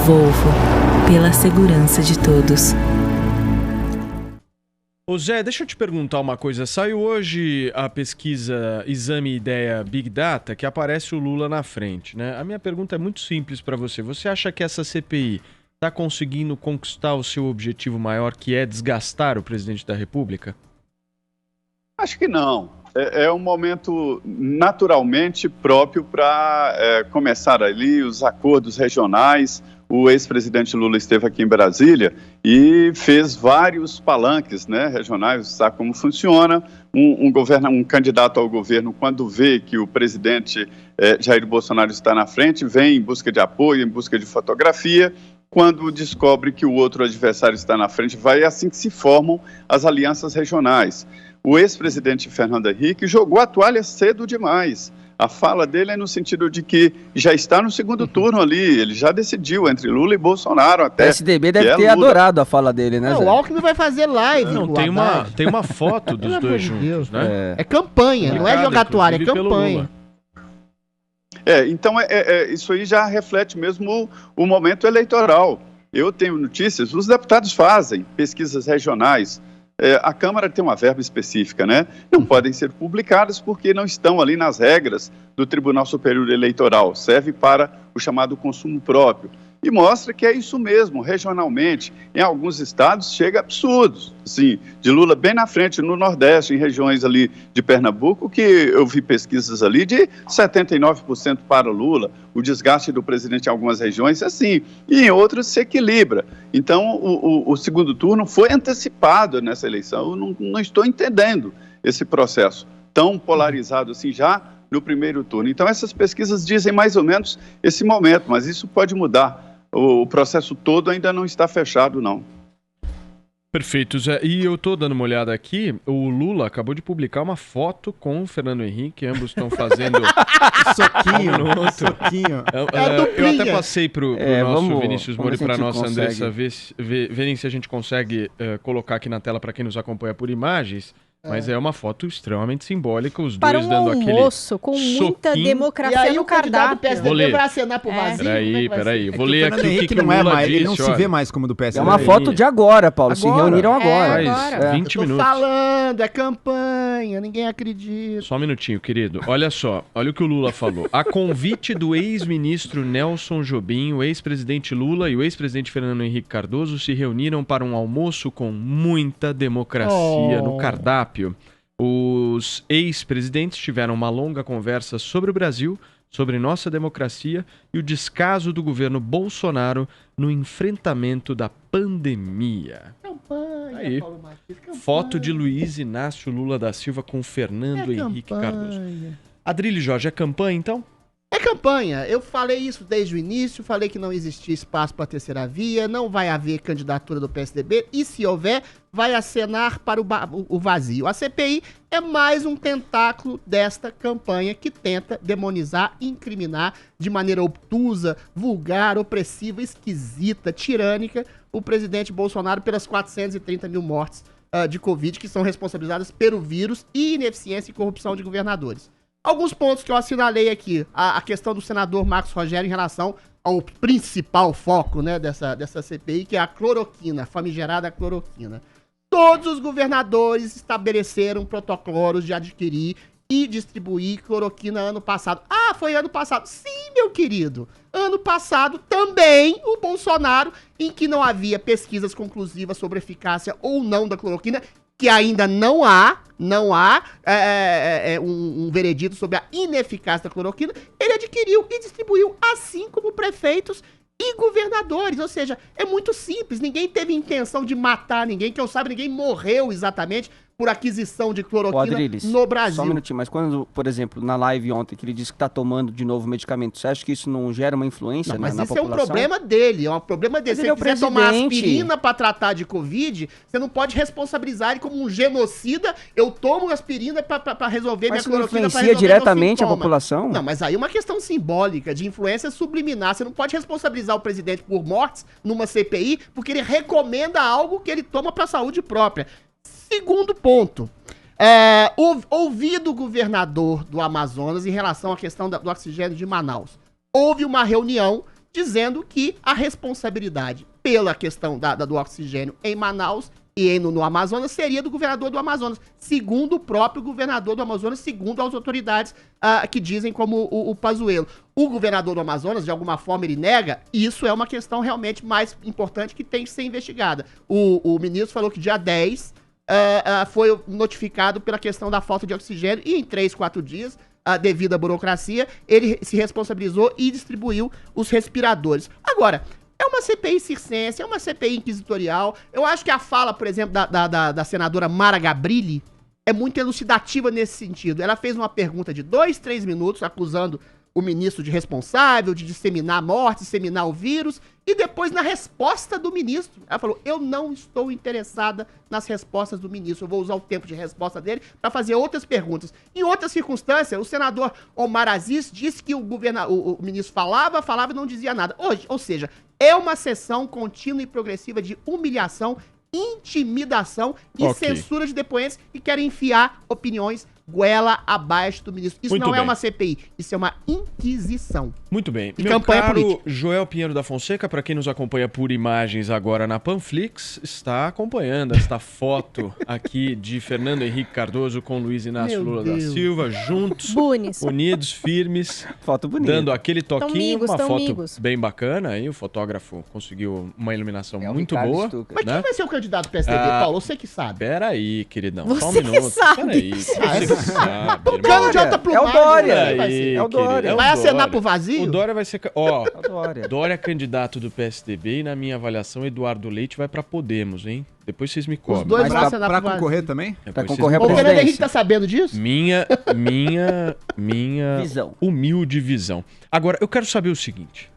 Volvo, pela segurança de todos. Ô Zé, deixa eu te perguntar uma coisa. Saiu hoje a pesquisa Exame Ideia Big Data, que aparece o Lula na frente, né? A minha pergunta é muito simples para você. Você acha que essa CPI está conseguindo conquistar o seu objetivo maior, que é desgastar o presidente da República? Acho que não. É um momento naturalmente próprio para começar ali os acordos regionais. O ex-presidente Lula esteve aqui em Brasília e fez vários palanques, né, regionais, sabe como funciona. Um candidato ao governo, quando vê que o presidente Jair Bolsonaro está na frente, vem em busca de apoio, em busca de fotografia. Quando descobre que o outro adversário está na frente, vai assim que se formam as alianças regionais. O ex-presidente Fernando Henrique jogou a toalha cedo demais. A fala dele é no sentido de que já está no segundo turno ali, ele já decidiu entre Lula e Bolsonaro até. O PSDB deve ter adorado a fala dele, né, Zé? O Alckmin vai fazer live. Não, tem uma foto dos dois juntos, né? É campanha, não é jogar toalha, é campanha. Então isso aí já reflete mesmo o momento eleitoral. Eu tenho notícias, os deputados fazem pesquisas regionais. A Câmara tem uma verba específica, né? Não podem ser publicadas porque não estão ali nas regras do Tribunal Superior Eleitoral. Serve para o chamado consumo próprio. E mostra que é isso mesmo, regionalmente. Em alguns estados chega a absurdos. Assim, de Lula bem na frente, no Nordeste, em regiões ali de Pernambuco, que eu vi pesquisas ali de 79% para Lula. O desgaste do presidente em algumas regiões, assim, e em outras se equilibra. Então, o segundo turno foi antecipado nessa eleição. Eu não estou entendendo esse processo tão polarizado assim já no primeiro turno. Então, essas pesquisas dizem mais ou menos esse momento, mas isso pode mudar. O processo todo ainda não está fechado, não. Perfeito, Zé. E eu tô dando uma olhada aqui, o Lula acabou de publicar uma foto com o Fernando Henrique, ambos estão fazendo soquinho. Eu até passei pro nosso Vinícius Moura e pra nossa Andressa verem se a gente consegue colocar aqui na tela para quem nos acompanha por imagens. Mas é uma foto extremamente simbólica, os dois dando aquele almoço com muita democracia no cardápio. O PSDB vai acenar pro vazio. Peraí. Vou ler aqui o que não o Lula mais, disse. Ele não se vê mais como do PSDB. É uma foto de agora, Paulo. Se reuniram agora. Faz 20 minutos. Falando, é campanha, ninguém acredita. Só um minutinho, querido. Olha só, olha o que o Lula falou. A convite do ex-ministro Nelson Jobim, o ex-presidente Lula e o ex-presidente Fernando Henrique Cardoso se reuniram para um almoço com muita democracia no cardápio. Os ex-presidentes tiveram uma longa conversa sobre o Brasil, sobre nossa democracia e o descaso do governo Bolsonaro no enfrentamento da pandemia. Campanha, aí, Paulo Martins, campanha. Foto de Luiz Inácio Lula da Silva com Fernando Henrique Cardoso. Adrilho Jorge, é campanha então? É campanha. Eu falei isso desde o início, falei que não existia espaço para a terceira via, não vai haver candidatura do PSDB e, se houver, vai acenar para o vazio. A CPI é mais um tentáculo desta campanha que tenta demonizar, incriminar de maneira obtusa, vulgar, opressiva, esquisita, tirânica o presidente Bolsonaro pelas 430 mil mortes de Covid que são responsabilizadas pelo vírus e ineficiência e corrupção de governadores. Alguns pontos que eu assinalei aqui. A questão do senador Marcos Rogério em relação ao principal foco, né, dessa CPI, que é a cloroquina, a famigerada cloroquina. Todos os governadores estabeleceram protocolos de adquirir e distribuir cloroquina ano passado. Ah, foi ano passado. Sim, meu querido. Ano passado também o Bolsonaro, em que não havia pesquisas conclusivas sobre a eficácia ou não da cloroquina, que ainda não há um veredito sobre a ineficácia da cloroquina, ele adquiriu e distribuiu, assim como prefeitos e governadores. Ou seja, é muito simples, ninguém teve intenção de matar ninguém, que eu saiba, ninguém morreu exatamente por aquisição de cloroquina no Brasil. Só um minutinho, mas quando, por exemplo, na live ontem, que ele disse que está tomando de novo medicamento, você acha que isso não gera uma influência na população? Mas isso é um problema dele, é um problema dele. Se ele quiser tomar aspirina para tratar de Covid, você não pode responsabilizar ele como um genocida. Eu tomo aspirina para resolver minha cloroquina. Mas influencia diretamente a população? Não, mas aí é uma questão simbólica, de influência subliminar. Você não pode responsabilizar o presidente por mortes numa CPI, porque ele recomenda algo que ele toma para a saúde própria. Segundo ponto, ouvido o governador do Amazonas em relação à questão do oxigênio de Manaus. Houve uma reunião dizendo que a responsabilidade pela questão do oxigênio em Manaus e no Amazonas seria do governador do Amazonas, segundo o próprio governador do Amazonas, segundo as autoridades que dizem como o Pazuello. O governador do Amazonas, de alguma forma, ele nega, e isso é uma questão realmente mais importante que tem que ser investigada. O ministro falou que dia 10 foi notificado pela questão da falta de oxigênio e em 3, 4 dias, devido à burocracia, ele se responsabilizou e distribuiu os respiradores. Agora, é uma CPI circense, é uma CPI inquisitorial. Eu acho que a fala, por exemplo, da senadora Mara Gabrilli é muito elucidativa nesse sentido. Ela fez uma pergunta de 2, 3 minutos, acusando o ministro de responsável, de disseminar a morte, disseminar o vírus, e depois, na resposta do ministro, ela falou, eu não estou interessada nas respostas do ministro, eu vou usar o tempo de resposta dele para fazer outras perguntas. Em outras circunstâncias, o senador Omar Aziz disse que o ministro falava e não dizia nada. Ou seja, é uma sessão contínua e progressiva de humilhação, intimidação e censura de depoentes que querem enfiar opiniões goela abaixo do ministro. Isso não é uma CPI, isso é uma inquisição. Muito bem. E campanha política. Joel Pinheiro da Fonseca, para quem nos acompanha por imagens agora na Panflix, está acompanhando esta foto aqui de Fernando Henrique Cardoso com Luiz Inácio Lula da Silva, juntos, unidos, firmes, foto bonita, dando aquele toquinho, uma foto amigos. bem bacana. Aí o fotógrafo conseguiu uma iluminação muito boa. Mas quem vai ser o candidato do PSDB, Paulo? Você que sabe. Peraí, queridão, você só um minuto. Que sabe. Peraí, você que sabe. Cano de alta plumagem. É o Dória. É o Dória. Vai acenar pro vazio? O Dória vai ser... Dória é candidato do PSDB e, na minha avaliação, Eduardo Leite vai pra Podemos, hein? Depois vocês me cobrem. Os dois Mas vão acenar pra pro vazio. concorrer também? Pra concorrer à O Fernando Henrique presidência. tá sabendo disso? Minha Visão. humilde visão. Agora, eu quero saber o seguinte.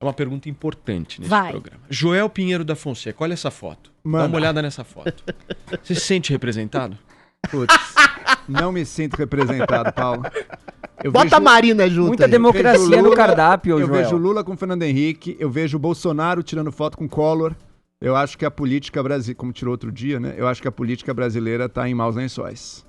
É uma pergunta importante nesse programa. Joel Pinheiro da Fonseca, olha essa foto. Mano. Dá uma olhada nessa foto. Você se sente representado? Putz, não me sinto representado, Paulo. Bota a Marina junto. Muita aí. democracia no cardápio, Eu Joel. vejo Lula com Fernando Henrique, eu vejo o Bolsonaro tirando foto com Collor. Eu acho que a política brasileira, como tirou outro dia, né? Eu acho que a política brasileira tá em maus lençóis.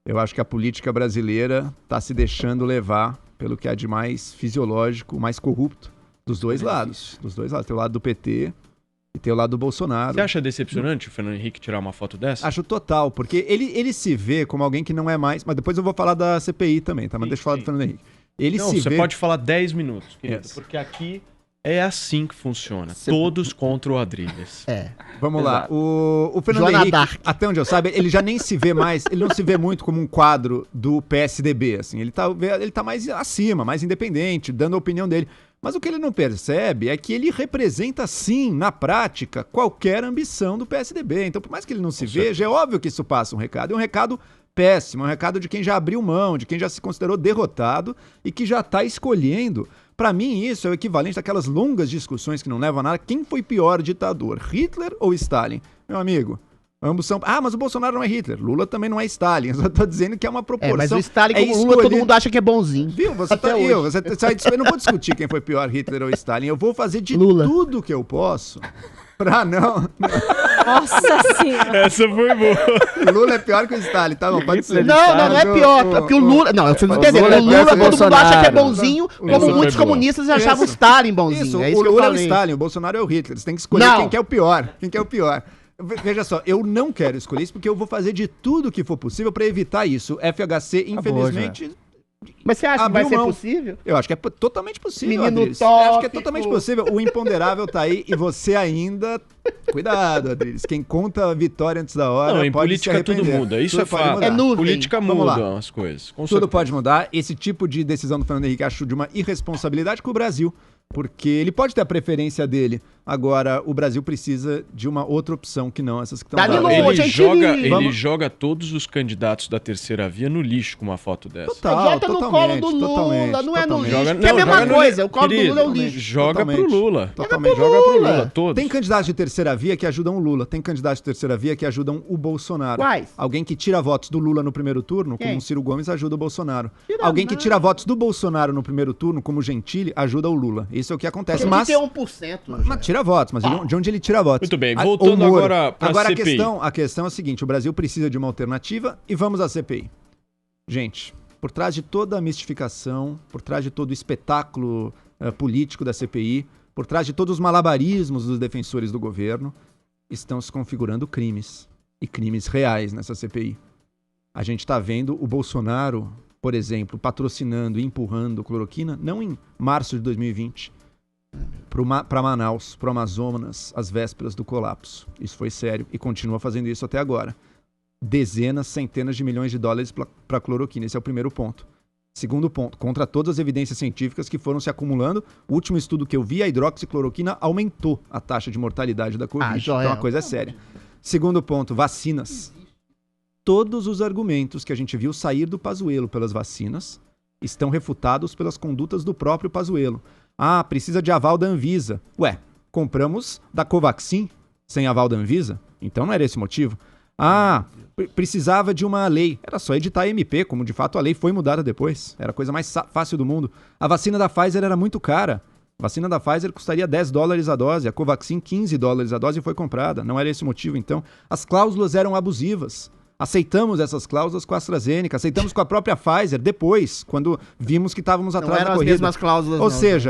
Eu acho que a política brasileira tá se deixando levar pelo que há de mais fisiológico, mais corrupto, dos dois lados. Dos dois lados. Tem o lado do PT e tem o lado do Bolsonaro. Você acha decepcionante o Fernando Henrique tirar uma foto dessa? Acho total, porque ele se vê como alguém que não é mais... Mas depois eu vou falar da CPI também, tá? Mas deixa eu falar do Fernando Henrique. Você pode falar 10 minutos, querido, porque aqui é assim que funciona. Todos contra o Adrilles. Vamos lá. O Fernando Joana Henrique, Dark. até onde eu saiba, ele já nem se vê mais, ele não se vê muito como um quadro do PSDB, assim. Ele tá mais acima, mais independente, dando a opinião dele. Mas o que ele não percebe é que ele representa, sim, na prática, qualquer ambição do PSDB. Então, por mais que ele não se veja, é óbvio que isso passa um recado. É um recado péssimo, é um recado de quem já abriu mão, de quem já se considerou derrotado e que já está escolhendo. Para mim, isso é o equivalente àquelas longas discussões que não levam a nada. Quem foi pior ditador, Hitler ou Stalin? Meu amigo, ambos são... Ah, mas o Bolsonaro não é Hitler, Lula também não é Stalin. Eu só tô dizendo que é uma proporção. Mas o Stalin com o Lula todo mundo acha que é bonzinho. Viu? Você tá aí, eu não vou discutir quem foi pior, Hitler ou Stalin. Eu vou fazer de tudo que eu posso pra não... Nossa senhora. Essa foi boa. Lula é pior que o Stalin, tá bom? Pode ser. Não é pior. Porque o Lula... Não, vocês não entenderam. O Lula todo mundo acha que é bonzinho, como muitos comunistas achavam o Stalin bonzinho. Isso, é isso o que eu Lula é o falei. Stalin, o Bolsonaro é o Hitler. Você tem que escolher quem que é o pior. Quem que é o pior. Veja só, eu não quero escolher isso porque eu vou fazer de tudo que for possível pra evitar isso. FHC, infelizmente... Mas você acha que vai ser possível? Eu acho que é totalmente possível, Menino Adriles. tópico. Eu acho que é totalmente possível. O imponderável tá aí e você ainda... Cuidado, Adriles. Quem conta a vitória antes da hora Não, em pode política se tudo arrepender. muda. Isso Tudo é pode fato. mudar. É nuvem. Política Vamos lá. muda as coisas. Com Tudo certeza. pode mudar. Esse tipo de decisão do Fernando Henrique acho de uma irresponsabilidade com o Brasil. Porque ele pode ter a preferência dele. Agora, o Brasil precisa de uma outra opção que não essas que estão Danilo, dadas. Ele joga todos os candidatos da terceira via no lixo com uma foto dessa. Jota no colo do Lula, não é no lixo. Que é a mesma joga coisa, o colo do Lula é o lixo. Joga pro Lula. Totalmente. Joga pro Lula, todos. Tem candidatos de terceira via que ajudam o Lula. Tem candidatos de terceira via que ajudam o Bolsonaro. Quais? Alguém que tira votos do Lula no primeiro turno, Quem? como o Ciro Gomes, ajuda o Bolsonaro. Alguém que tira votos do Bolsonaro no primeiro turno, como o Gentili, ajuda o Lula. Isso é o que acontece. Mas Tem 1%. Mas tira votos, mas de onde ele tira votos? Muito bem, voltando agora pra Agora CPI. a questão é a seguinte, o Brasil precisa de uma alternativa e vamos à CPI. Gente, por trás de toda a mistificação, por trás de todo o espetáculo político da CPI, por trás de todos os malabarismos dos defensores do governo, estão se configurando crimes, e crimes reais nessa CPI. A gente está vendo o Bolsonaro, por exemplo, patrocinando e empurrando cloroquina, não em março de 2020, para Manaus, para o Amazonas, às vésperas do colapso. Isso foi sério e continua fazendo isso até agora. Dezenas, centenas de milhões de dólares para cloroquina. Esse é o primeiro ponto. Segundo ponto, contra todas as evidências científicas que foram se acumulando, o último estudo que eu vi, a hidroxicloroquina aumentou a taxa de mortalidade da Covid. Então a coisa é séria. Segundo ponto, vacinas. Todos os argumentos que a gente viu sair do Pazuello pelas vacinas estão refutados pelas condutas do próprio Pazuello. Ah, precisa de aval da Anvisa. Ué, compramos da Covaxin sem aval da Anvisa? Então não era esse o motivo. Ah, precisava de uma lei. Era só editar a MP, como de fato a lei foi mudada depois. Era a coisa mais fácil do mundo. A vacina da Pfizer era muito cara. A vacina da Pfizer custaria $10 a dose, a Covaxin $15 a dose e foi comprada. Não era esse o motivo, então. As cláusulas eram abusivas. Aceitamos essas cláusulas com a AstraZeneca, aceitamos com a própria Pfizer depois, quando vimos que estávamos atrás da corrida. Não eram as mesmas cláusulas.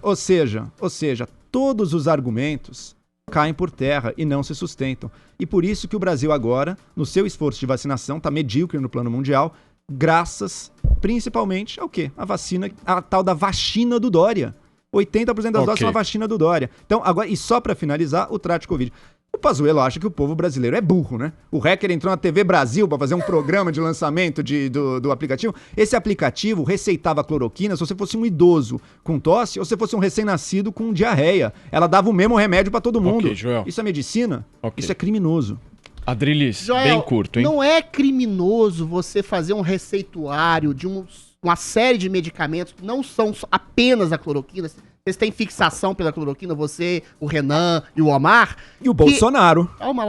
Ou seja, todos os argumentos caem por terra e não se sustentam. E por isso que o Brasil agora, no seu esforço de vacinação, está medíocre no plano mundial, graças principalmente ao quê? A vacina, a tal da vacina do Dória. 80% das doses são a vacina do Dória. Então, agora, e só para finalizar, o trato de Covid. O Pazuello acha que o povo brasileiro é burro, né? O hacker entrou na TV Brasil para fazer um programa de lançamento do aplicativo. Esse aplicativo receitava cloroquina se você fosse um idoso com tosse ou se fosse um recém-nascido com diarreia. Ela dava o mesmo remédio para todo mundo. Isso é medicina? Isso é criminoso. Adrilis, Joel, bem curto, hein? Não é criminoso você fazer um receituário de uma série de medicamentos que não são apenas a cloroquina. Vocês têm fixação pela cloroquina, você, o Renan e o Omar. E o Bolsonaro. Calma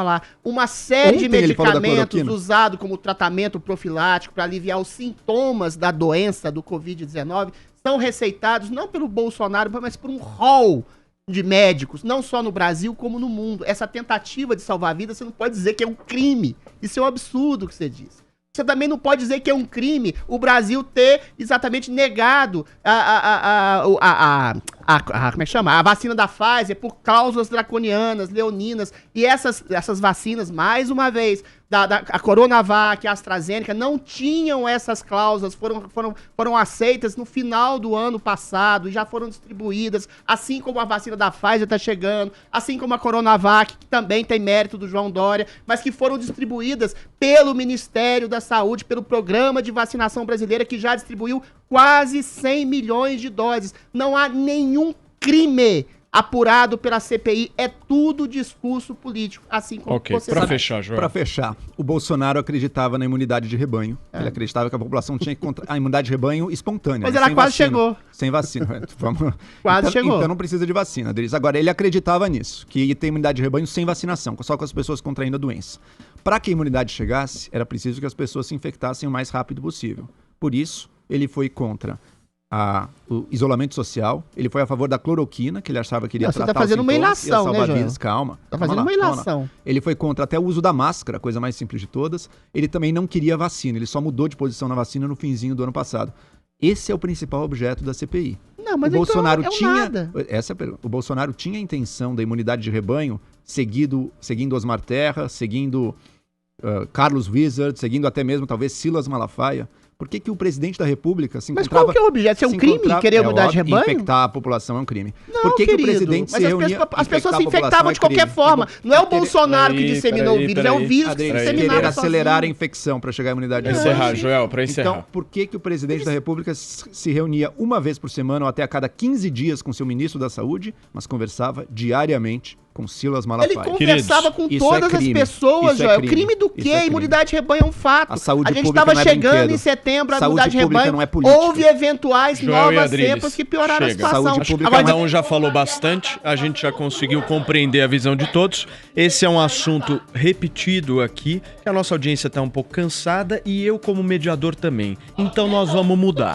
lá. Uma série de medicamentos usados como tratamento profilático para aliviar os sintomas da doença do Covid-19 são receitados não pelo Bolsonaro, mas por um rol de médicos, não só no Brasil como no mundo. Essa tentativa de salvar vidas, você não pode dizer que é um crime. Isso é um absurdo que você diz. Você também não pode dizer que é um crime o Brasil ter exatamente negado como é que chama? A vacina da Pfizer por cláusulas draconianas, leoninas. E essas vacinas, mais uma vez, a Coronavac, a AstraZeneca, não tinham essas cláusulas, foram aceitas no final do ano passado e já foram distribuídas, assim como a vacina da Pfizer está chegando, assim como a Coronavac, que também tem mérito do João Dória, mas que foram distribuídas pelo Ministério da Saúde, pelo Programa de Vacinação Brasileira, que já distribuiu quase 100 milhões de doses. Não há nenhum crime apurado pela CPI, é tudo discurso político, assim como você pra sabe. fechar, Joel. Pra fechar, o Bolsonaro acreditava na imunidade de rebanho. Ele acreditava que a população tinha que a imunidade de rebanho espontânea. Mas ela quase chegou. Sem vacina. Quase chegou. Então não precisa de vacina, Adriles. Agora, ele acreditava nisso, que ia ter imunidade de rebanho sem vacinação, só com as pessoas contraindo a doença. Para que a imunidade chegasse, era preciso que as pessoas se infectassem o mais rápido possível. Por isso, ele foi contra o isolamento social, ele foi a favor da cloroquina, que ele achava que iria tratar tá fazendo uma ilação, né, vidas. Calma. Tá fazendo uma ilação. Ele foi contra até o uso da máscara, a coisa mais simples de todas. Ele também não queria vacina, ele só mudou de posição na vacina no finzinho do ano passado. Esse é o principal objeto da CPI. Não, mas o Bolsonaro então tinha nada. Essa é a pergunta. O Bolsonaro tinha a intenção da imunidade de rebanho, seguindo Osmar Terra, seguindo Carlos Wizard, seguindo até mesmo talvez Silas Malafaia. Por que o presidente da República se encontrava... Mas qual que é o objeto? É um crime querer imunidade de rebanho? Infectar a população é um crime. Não, Por que querido, o presidente se reunia... As pessoas se infectavam de qualquer forma. Não é o Bolsonaro que disseminou o vírus, é o vírus que se disseminava querer acelerar a infecção para chegar à imunidade de rebanho. Pra encerrar, Joel, pra encerrar. Então, por que o presidente da República se reunia uma vez por semana ou até a cada 15 dias com seu ministro da Saúde, mas conversava diariamente com Silas Malafaia? Ele conversava com todas as pessoas, Joel. Crime do quê? Imunidade de rebanho é um fato. A saúde gente pública estava não é chegando brinquedo. em setembro, a Saúde imunidade de pública rebanho. não é política. Houve eventuais Joel novas Adriles, cepas que pioraram chega. a situação. Saúde pública Cada um já falou bastante, a gente já conseguiu compreender a visão de todos. Esse é um assunto repetido aqui, que a nossa audiência está um pouco cansada e eu como mediador também. Então nós vamos mudar.